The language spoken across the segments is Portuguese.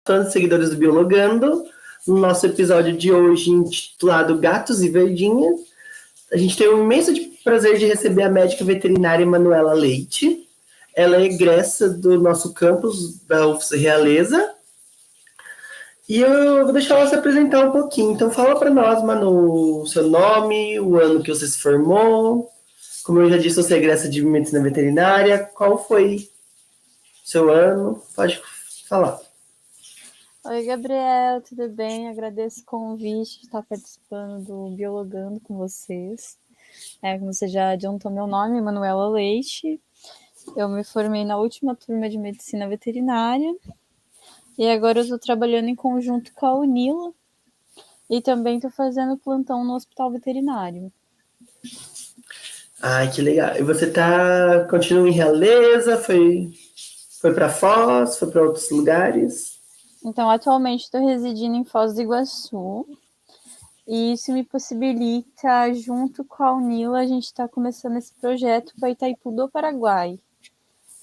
Fãs e seguidores do Biologando, no nosso episódio de hoje intitulado Gatos e Verdinhas. A gente tem o imenso prazer de receber a médica veterinária Manuela Leite. Ela é egressa do nosso campus da UFSC Realeza. E eu vou deixar ela se apresentar um pouquinho. Então fala para nós, Manu, o seu nome, o ano que você se formou. Como eu já disse, você é egressa de medicina veterinária. Qual foi o seu ano? Pode falar. Oi, Gabriel, tudo bem? Agradeço o convite de estar participando do Biologando com vocês. Como você já adiantou meu nome, Manuela Leite. Eu me formei na última turma de Medicina Veterinária e agora eu estou trabalhando em conjunto com a Unila e também estou fazendo plantão no Hospital Veterinário. Ai, que legal. E você continua em Realeza? Foi para Foz? Foi para outros lugares? Então, atualmente estou residindo em Foz do Iguaçu e isso me possibilita, junto com a Unila, a gente está começando esse projeto para Itaipu do Paraguai.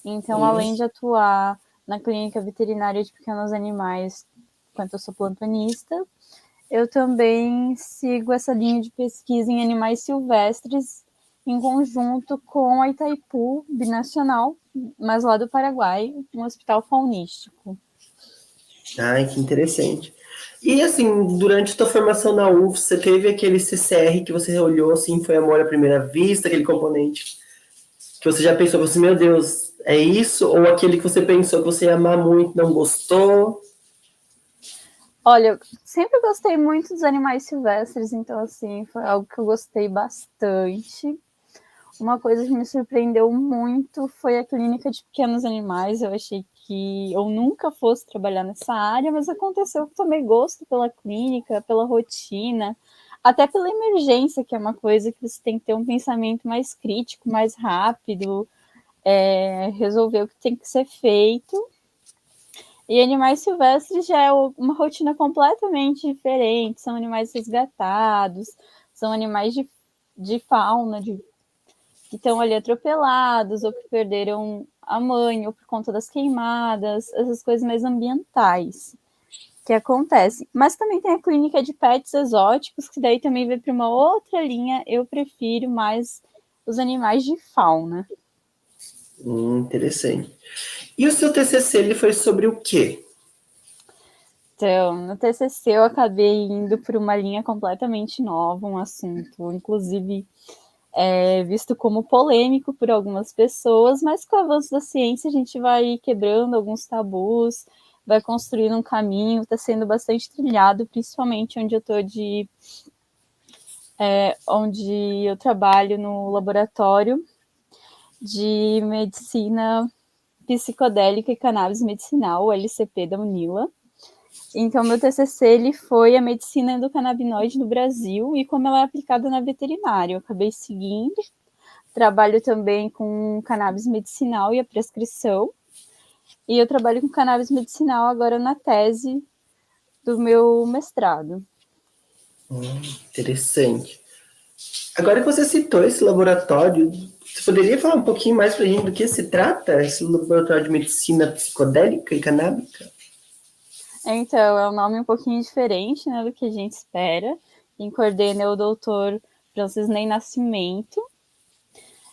Então, além de atuar na clínica veterinária de pequenos animais, enquanto eu sou plantonista, eu também sigo essa linha de pesquisa em animais silvestres em conjunto com a Itaipu Binacional, mas lá do Paraguai, um hospital faunístico. Ai, que interessante. E assim, durante a tua formação na UFSC, você teve aquele CCR que você olhou assim, foi amor à primeira vista, aquele componente que você já pensou assim, meu Deus, é isso? Ou aquele que você pensou que você ia amar muito, não gostou? Olha, eu sempre gostei muito dos animais silvestres, então assim, foi algo que eu gostei bastante. Uma coisa que me surpreendeu muito foi a clínica de pequenos animais. Eu achei que eu nunca fosse trabalhar nessa área, mas aconteceu que tomei gosto pela clínica, pela rotina, até pela emergência, que é uma coisa que você tem que ter um pensamento mais crítico, mais rápido, resolver o que tem que ser feito. E animais silvestres já é uma rotina completamente diferente, são animais resgatados, são animais de fauna, que estão ali atropelados, ou que perderam a mãe, ou por conta das queimadas, essas coisas mais ambientais que acontecem. Mas também tem a clínica de pets exóticos, que daí também vai para uma outra linha. Eu prefiro mais os animais de fauna. Interessante. E o seu TCC, ele foi sobre o quê? Então, no TCC eu acabei indo por uma linha completamente nova, um assunto, inclusive, visto como polêmico por algumas pessoas, mas com o avanço da ciência a gente vai quebrando alguns tabus, vai construindo um caminho, está sendo bastante trilhado, principalmente onde eu trabalho no laboratório de medicina psicodélica e cannabis medicinal, o LCP da Unila. Então, meu TCC ele foi a medicina endocannabinoide no Brasil e como ela é aplicada na veterinária. Eu acabei seguindo. Trabalho também com cannabis medicinal e a prescrição. E eu trabalho com cannabis medicinal agora na tese do meu mestrado. Interessante. Agora que você citou esse laboratório, você poderia falar um pouquinho mais pra gente do que se trata esse laboratório de medicina psicodélica e canábica? Então, é um nome um pouquinho diferente, né, do que a gente espera. Quem coordena é o doutor Francisney Nascimento.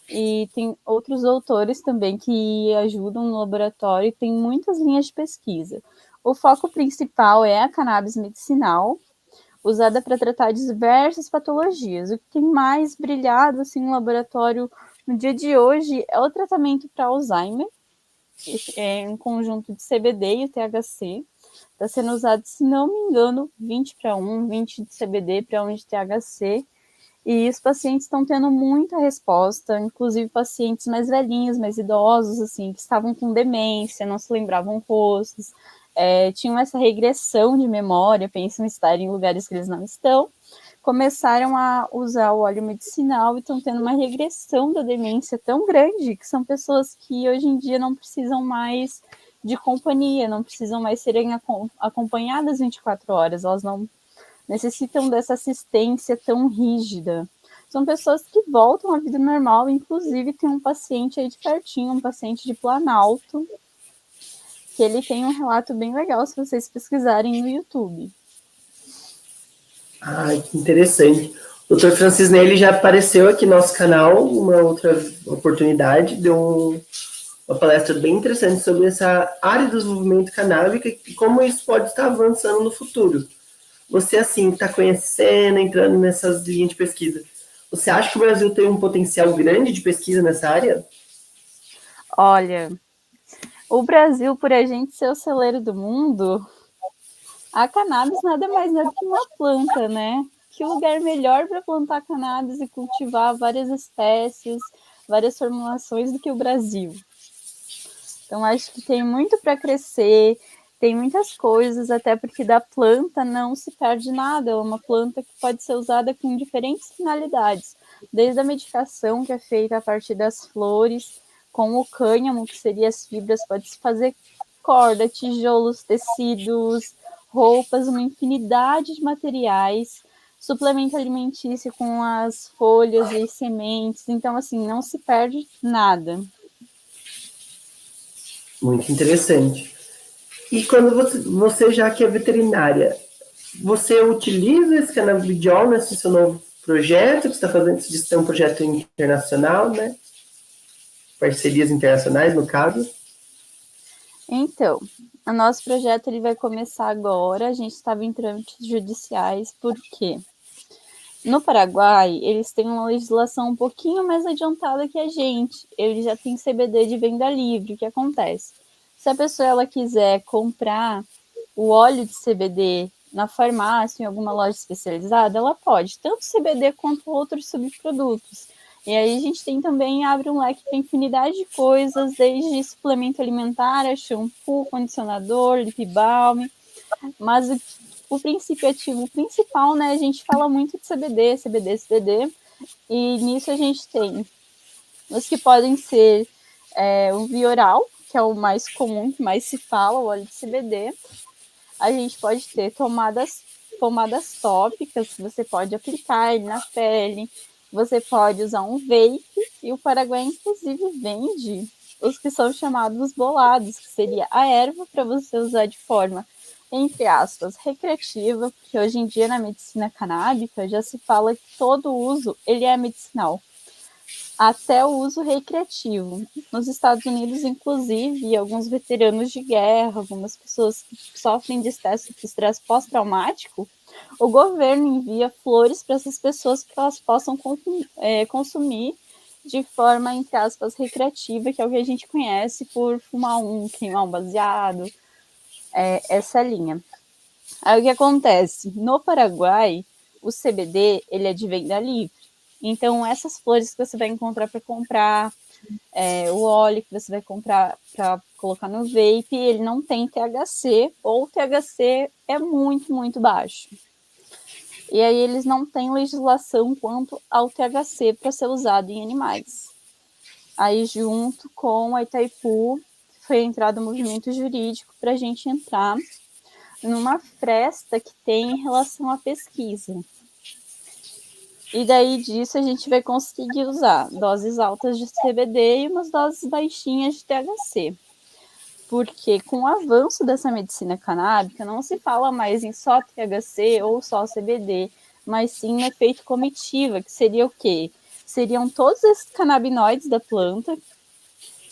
E tem outros doutores também que ajudam no laboratório e tem muitas linhas de pesquisa. O foco principal é a cannabis medicinal, usada para tratar diversas patologias. O que tem mais brilhado assim, no laboratório no dia de hoje é o tratamento para Alzheimer, é um conjunto de CBD e o THC. Está sendo usado, se não me engano, 20 para 1, 20 de CBD para 1 de THC. E os pacientes estão tendo muita resposta, inclusive pacientes mais velhinhos, mais idosos, assim, que estavam com demência, não se lembravam rostos, tinham essa regressão de memória, pensam estar em lugares que eles não estão, começaram a usar o óleo medicinal e estão tendo uma regressão da demência tão grande que são pessoas que hoje em dia não precisam mais de companhia, não precisam mais serem acompanhadas 24 horas, elas não necessitam dessa assistência tão rígida. São pessoas que voltam à vida normal, inclusive tem um paciente aí de pertinho, um paciente de Planalto, que ele tem um relato bem legal se vocês pesquisarem no YouTube. Ai, que interessante. O Dr. Francis Ney, ele já apareceu aqui no nosso canal, uma outra oportunidade, deu uma palestra bem interessante sobre essa área do desenvolvimento canábico e como isso pode estar avançando no futuro. Você, assim, está conhecendo, entrando nessas linhas de pesquisa, você acha que o Brasil tem um potencial grande de pesquisa nessa área? Olha, o Brasil, por a gente ser o celeiro do mundo, a cannabis nada mais é do que uma planta, né? Que lugar melhor para plantar cannabis e cultivar várias espécies, várias formulações do que o Brasil. Então, acho que tem muito para crescer, tem muitas coisas, até porque da planta não se perde nada. É uma planta que pode ser usada com diferentes finalidades, desde a medicação, que é feita a partir das flores, com o cânhamo, que seria as fibras, pode-se fazer corda, tijolos, tecidos, roupas, uma infinidade de materiais, suplemento alimentício com as folhas e sementes. Então, assim, não se perde nada. Muito interessante. E quando você já que é veterinária, você utiliza esse canabidiol nesse seu novo projeto que você está fazendo? Você disse que é um projeto internacional, né? Parcerias internacionais, no caso. Então, o nosso projeto ele vai começar agora. A gente estava em trâmites judiciais, porque no Paraguai eles têm uma legislação um pouquinho mais adiantada que a gente. Eles já têm CBD de venda livre. O que acontece? Se a pessoa ela quiser comprar o óleo de CBD na farmácia, em alguma loja especializada, ela pode, tanto CBD quanto outros subprodutos. E aí a gente tem também, abre um leque para infinidade de coisas, desde suplemento alimentar, shampoo, condicionador, lip balm, mas o princípio ativo principal, né, a gente fala muito de CBD, CBD, CBD, e nisso a gente tem os que podem ser o Vioral, que é o mais comum, que mais se fala, o óleo de CBD. A gente pode ter pomadas tópicas, que você pode aplicar ele na pele, você pode usar um vape, e o Paraguai, inclusive, vende os que são chamados bolados, que seria a erva para você usar de forma, entre aspas, recreativa, porque hoje em dia na medicina canábica já se fala que todo uso ele é medicinal, até o uso recreativo. Nos Estados Unidos, inclusive, alguns veteranos de guerra, algumas pessoas que sofrem de estresse pós-traumático, o governo envia flores para essas pessoas para que elas possam consumir de forma, entre aspas, recreativa, que é o que a gente conhece por fumar queimar um baseado, essa linha. Aí o que acontece? No Paraguai, o CBD ele é de venda livre. Então, essas flores que você vai encontrar para comprar, o óleo que você vai comprar para colocar no vape, ele não tem THC, ou o THC é muito, muito baixo. E aí eles não têm legislação quanto ao THC para ser usado em animais. Aí, junto com a Itaipu, foi entrado um movimento jurídico para a gente entrar numa fresta que tem em relação à pesquisa. E daí disso a gente vai conseguir usar doses altas de CBD e umas doses baixinhas de THC. Porque com o avanço dessa medicina canábica, não se fala mais em só THC ou só CBD, mas sim no efeito comitiva, que seria o quê? Seriam todos esses canabinoides da planta,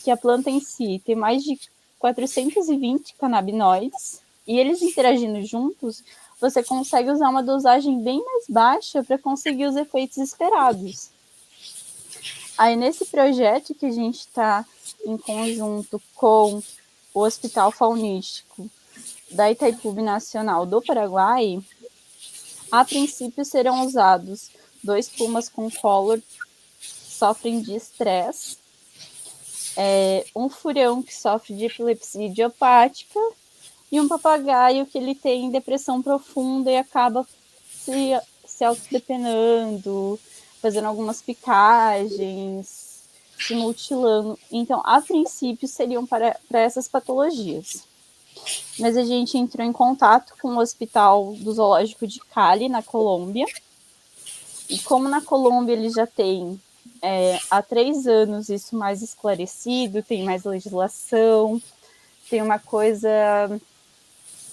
que a planta em si tem mais de 420 canabinoides, e eles interagindo juntos, você consegue usar uma dosagem bem mais baixa para conseguir os efeitos esperados. Aí, nesse projeto que a gente está em conjunto com o Hospital Faunístico da Itaipu Nacional do Paraguai, a princípio serão usados 2 pumas com collar que sofrem de estresse, um furião que sofre de epilepsia idiopática e um papagaio que ele tem depressão profunda e acaba se autodepenando, fazendo algumas picagens, se mutilando. Então, a princípio, seriam para essas patologias. Mas a gente entrou em contato com o Hospital do Zoológico de Cali, na Colômbia. E como na Colômbia eles já têm há 3 anos isso mais esclarecido, tem mais legislação, tem uma coisa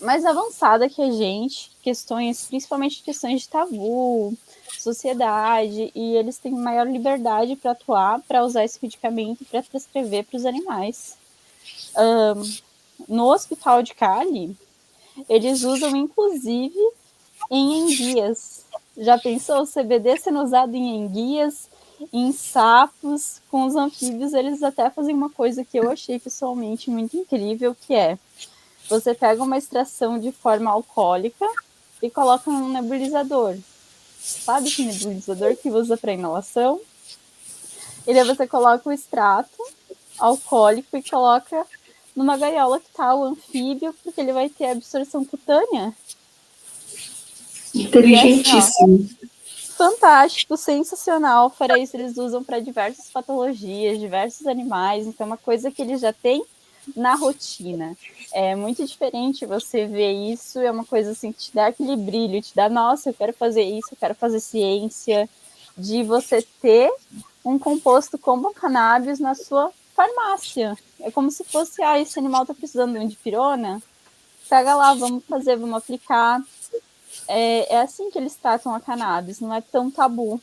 mais avançada que a gente, questões, principalmente questões de tabu, sociedade, e eles têm maior liberdade para atuar, para usar esse medicamento, para prescrever para os animais. No Hospital de Cali, eles usam inclusive em enguias. Já pensou o CBD sendo usado em enguias, em sapos? Com os anfíbios, eles até fazem uma coisa que eu achei pessoalmente muito incrível, que é você pega uma extração de forma alcoólica e coloca num nebulizador. Sabe que nebulizador que usa para inalação? E daí você coloca o extrato alcoólico e coloca numa gaiola que tá o anfíbio, porque ele vai ter absorção cutânea. E é assim, ó, Inteligentíssimo. fantástico, sensacional. Fora isso, eles usam para diversas patologias, diversos animais. Então, é uma coisa que eles já têm na rotina. É muito diferente você ver isso, é uma coisa assim que te dá aquele brilho, te dá, nossa, eu quero fazer isso, eu quero fazer ciência, de você ter um composto como cannabis na sua farmácia. É como se fosse, esse animal tá precisando de um dipirona, pega lá, vamos fazer, vamos aplicar. É assim que eles tratam a cannabis, não é tão tabu.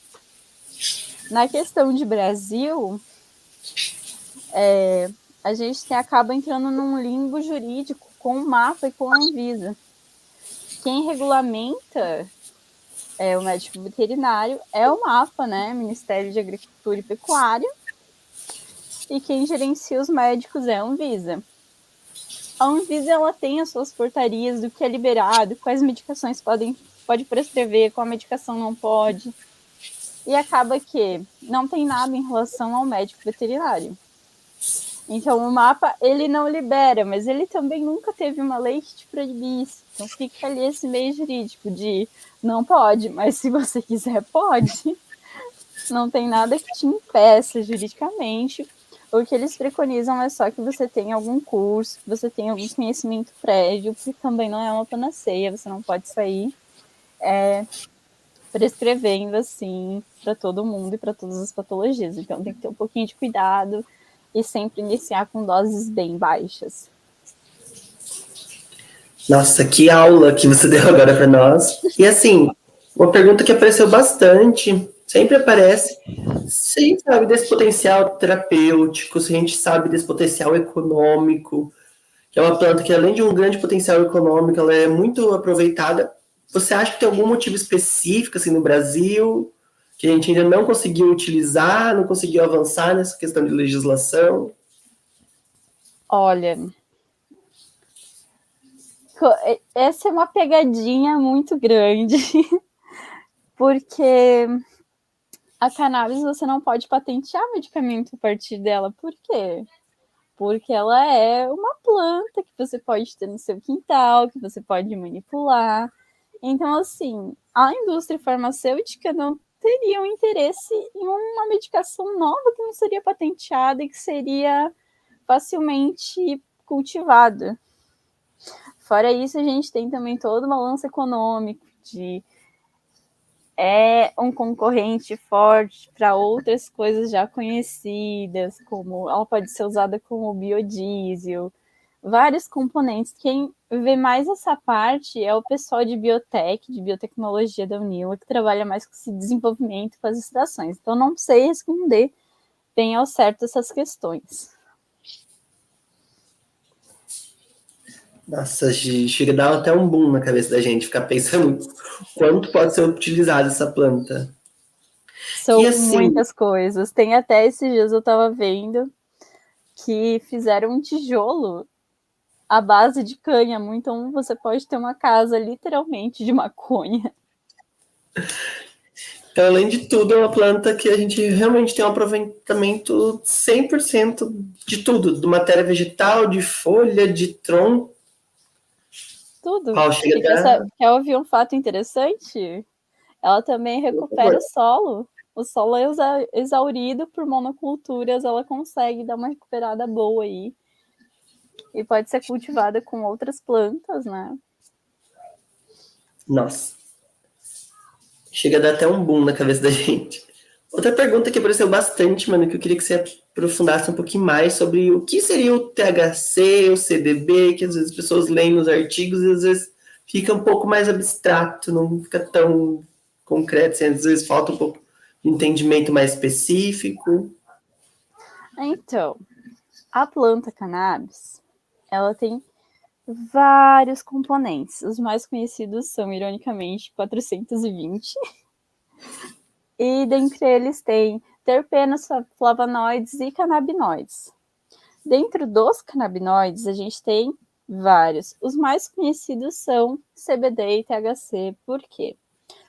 Na questão de Brasil, a gente acaba entrando num limbo jurídico com o MAPA e com a Anvisa. Quem regulamenta o médico veterinário é o MAPA, né? Ministério de Agricultura e Pecuária, e quem gerencia os médicos é a Anvisa. A Anvisa ela tem as suas portarias do que é liberado, quais medicações pode prescrever, qual medicação não pode. E acaba que não tem nada em relação ao médico veterinário. Então, o MAPA, ele não libera, mas ele também nunca teve uma lei que te proibisse. Então, fica ali esse meio jurídico de não pode, mas se você quiser, pode. Não tem nada que te impeça juridicamente. O que eles preconizam é só que você tenha algum curso, que você tenha algum conhecimento prévio, porque também não é uma panaceia, você não pode sair prescrevendo assim para todo mundo e para todas as patologias. Então tem que ter um pouquinho de cuidado e sempre iniciar com doses bem baixas. Nossa, que aula que você deu agora para nós. E assim, uma pergunta que apareceu bastante, sempre aparece, se a gente sabe desse potencial terapêutico, se a gente sabe desse potencial econômico, que é uma planta que além de um grande potencial econômico, ela é muito aproveitada. Você acha que tem algum motivo específico assim no Brasil que a gente ainda não conseguiu utilizar, não conseguiu avançar nessa questão de legislação? Olha, essa é uma pegadinha muito grande, porque a cannabis você não pode patentear medicamento a partir dela. Por quê? Porque ela é uma planta que você pode ter no seu quintal, que você pode manipular. Então, assim, a indústria farmacêutica não teria um interesse em uma medicação nova que não seria patenteada e que seria facilmente cultivada. Fora isso, a gente tem também todo o balanço econômico de um concorrente forte para outras coisas já conhecidas, como ela pode ser usada como biodiesel, vários componentes. Quem vê mais essa parte é o pessoal de biotech, de biotecnologia da Unila, que trabalha mais com esse desenvolvimento, com as extrações. Então, não sei responder bem ao certo essas questões. Nossa, chega a dar até um boom na cabeça da gente, ficar pensando quanto pode ser utilizada essa planta. E São assim, muitas coisas. Tem até esses dias eu estava vendo que fizeram um tijolo à base de cânhamo, então você pode ter uma casa literalmente de maconha. então, além de tudo, é uma planta que a gente realmente tem um aproveitamento 100% de tudo, de matéria vegetal, de folha, de tronco. Tudo. Qual chega E até... quer ouvir um fato interessante? Ela também recupera o solo. O solo é exaurido por monoculturas, ela consegue dar uma recuperada boa aí. E pode ser cultivada com outras plantas, né? Nossa. Chega a dar até um boom na cabeça da gente. Outra pergunta que apareceu bastante, mano, que eu queria que você aprofundasse um pouquinho mais sobre o que seria o THC, o CDB, que às vezes as pessoas leem nos artigos e às vezes fica um pouco mais abstrato, não fica tão concreto, assim, às vezes falta um pouco de entendimento mais específico. Então, a planta cannabis, ela tem vários componentes. Os mais conhecidos são, ironicamente, 420. E dentre eles tem terpenos, flavonoides e canabinoides. Dentro dos canabinoides, a gente tem vários. Os mais conhecidos são CBD e THC. Por quê?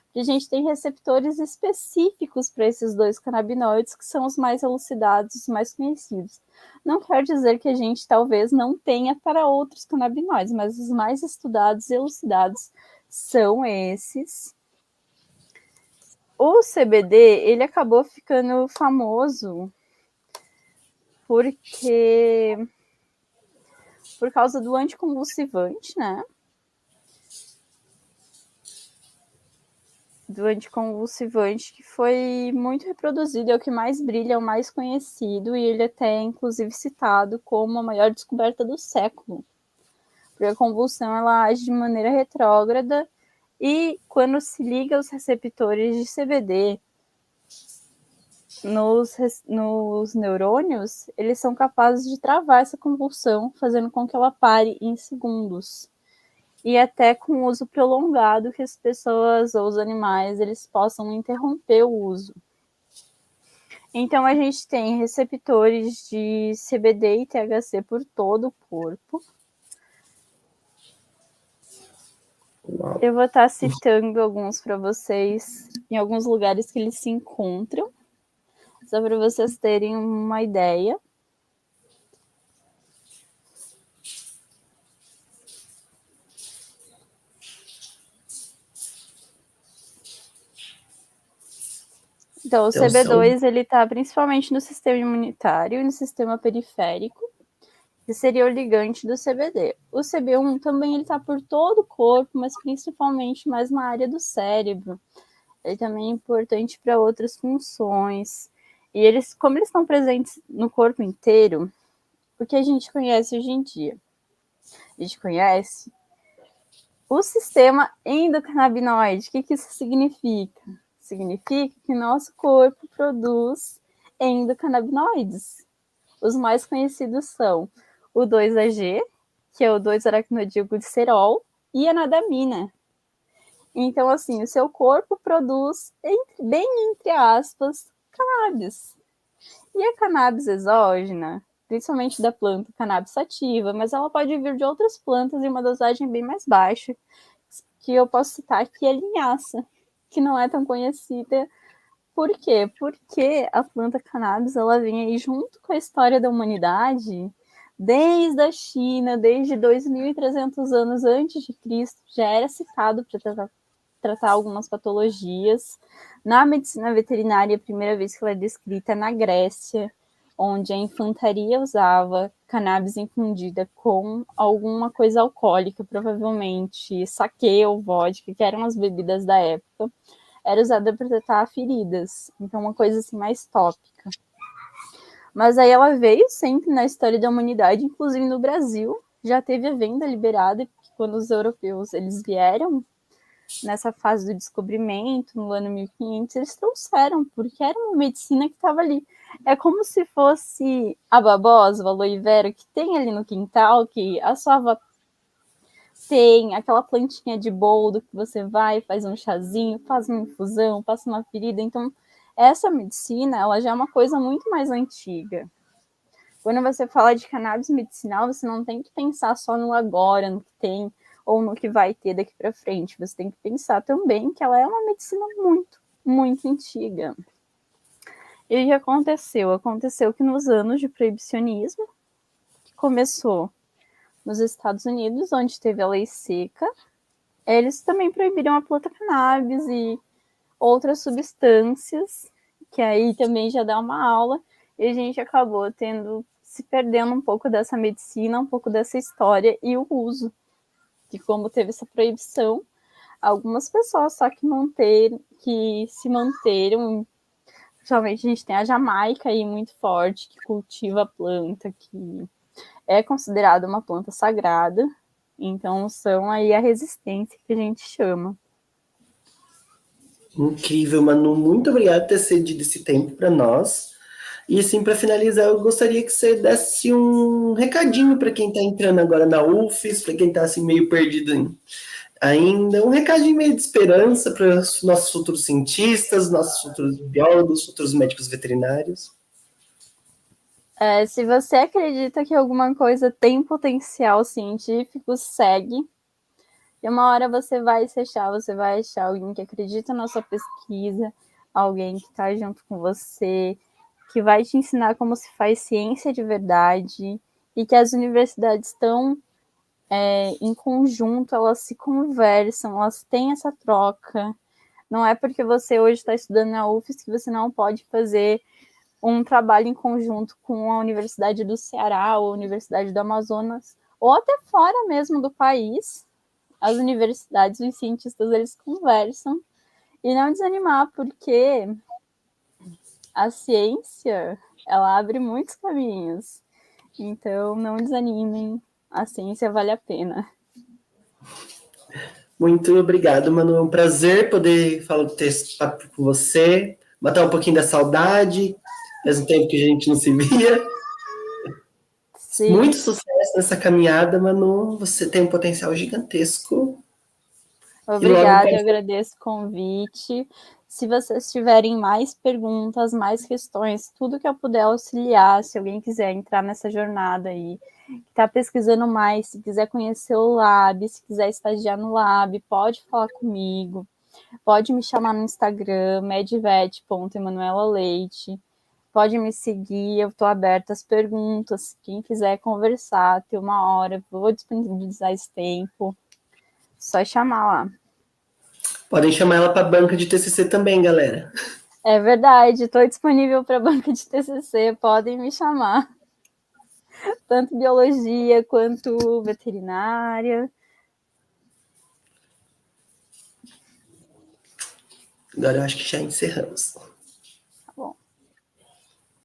Porque a gente tem receptores específicos para esses dois canabinoides, que são os mais elucidados, os mais conhecidos. Não quer dizer que a gente talvez não tenha para outros canabinoides, mas os mais estudados e elucidados são esses. O CBD, ele acabou ficando famoso porque por causa do anticonvulsivante, né? Do anticonvulsivante que foi muito reproduzido, é o que mais brilha, é o mais conhecido, e ele até é inclusive citado como a maior descoberta do século. Porque a convulsão ela age de maneira retrógrada e quando se liga aos receptores de CBD nos neurônios, eles são capazes de travar essa convulsão, fazendo com que ela pare em segundos. E até com o uso prolongado que as pessoas ou os animais eles possam interromper o uso. Então a gente tem receptores de CBD e THC por todo o corpo. Uau. Eu vou estar citando alguns para vocês em alguns lugares que eles se encontram, só para vocês terem uma ideia. Então, o Então, são CB2 ele está principalmente no sistema imunitário e no sistema periférico, que seria o ligante do CBD. O CB1 também está por todo o corpo, mas principalmente mais na área do cérebro. Ele também é importante para outras funções. E eles, como eles estão presentes no corpo inteiro, o que a gente conhece hoje em dia? A gente conhece o sistema endocannabinoide. O que isso significa? Significa que nosso corpo produz endocannabinoides. Os mais conhecidos são o 2-AG, que é o 2-aracnodiilglicerol, e a nadamina. Então, assim, o seu corpo produz, bem entre aspas, cannabis. E a cannabis exógena, principalmente da planta cannabis sativa, mas ela pode vir de outras plantas em uma dosagem bem mais baixa, que eu posso citar que é a linhaça, que não é tão conhecida. Por quê? Porque a planta cannabis ela vem aí junto com a história da humanidade, desde a China, desde 2.300 anos antes de Cristo, já era citado para tratar algumas patologias. Na medicina veterinária, a primeira vez que ela é descrita é na Grécia, onde a infantaria usava cannabis infundida com alguma coisa alcoólica, provavelmente saquê ou vodka, que eram as bebidas da época, era usada para tratar feridas. Então, uma coisa assim mais tópica. Mas aí ela veio sempre na história da humanidade, inclusive no Brasil, já teve a venda liberada, quando os europeus eles vieram nessa fase do descobrimento, no ano 1500, eles trouxeram, porque era uma medicina que estava ali. É como se fosse a babosa, a aloe vera, que tem ali no quintal, que a sua avó tem, aquela plantinha de boldo que você vai, faz um chazinho, faz uma infusão, passa uma ferida. Então, essa medicina, ela já é uma coisa muito mais antiga. Quando você fala de cannabis medicinal, você não tem que pensar só no agora, no que tem, ou no que vai ter daqui para frente. Você tem que pensar também que ela é uma medicina muito, muito antiga. E o que aconteceu? Aconteceu que nos anos de proibicionismo, que começou nos Estados Unidos, onde teve a lei seca, eles também proibiram a planta cannabis e outras substâncias, que aí também já dá uma aula, e a gente acabou se perdendo um pouco dessa medicina, um pouco dessa história e o uso. Que como teve essa proibição, algumas pessoas só que se manteram Principalmente a gente tem a Jamaica aí muito forte, que cultiva a planta, que é considerada uma planta sagrada. Então são aí a resistência que a gente chama. Incrível, Manu. Muito obrigado por ter cedido esse tempo para nós. E assim, para finalizar, eu gostaria que você desse um recadinho para quem está entrando agora na UFES, para quem está assim meio perdido ainda, um recadinho meio de esperança para os nossos futuros cientistas, nossos futuros biólogos, futuros médicos veterinários. Se você acredita que alguma coisa tem potencial científico, segue. E uma hora você vai achar alguém que acredita na sua pesquisa, alguém que está junto com você, que vai te ensinar como se faz ciência de verdade, e que as universidades estão em conjunto, elas se conversam, elas têm essa troca. Não é porque você hoje está estudando na UFES que você não pode fazer um trabalho em conjunto com a Universidade do Ceará ou a Universidade do Amazonas, ou até fora mesmo do país. As universidades, os cientistas, eles conversam e não desanimar, porque a ciência, ela abre muitos caminhos. Então, não desanimem, a ciência vale a pena. Muito obrigado, Manu. É um prazer poder falar ter esse papo com você, matar um pouquinho da saudade, faz um tempo que a gente não se via. Sim. Muito sucesso nessa caminhada, Manu. Você tem um potencial gigantesco. E logo Obrigada, eu quero... agradeço o convite. Se vocês tiverem mais perguntas, mais questões, tudo que eu puder auxiliar, se alguém quiser entrar nessa jornada aí, está pesquisando mais, se quiser conhecer o Lab, se quiser estagiar no Lab, pode falar comigo, pode me chamar no Instagram, medvet.emanuelaleite, pode me seguir, eu estou aberta às perguntas, quem quiser conversar, ter uma hora, vou disponibilizar esse tempo, só chamar lá. Podem chamar ela para a banca de TCC também, galera. É verdade, estou disponível para banca de TCC, podem me chamar. Tanto biologia quanto veterinária. Agora eu acho que já encerramos.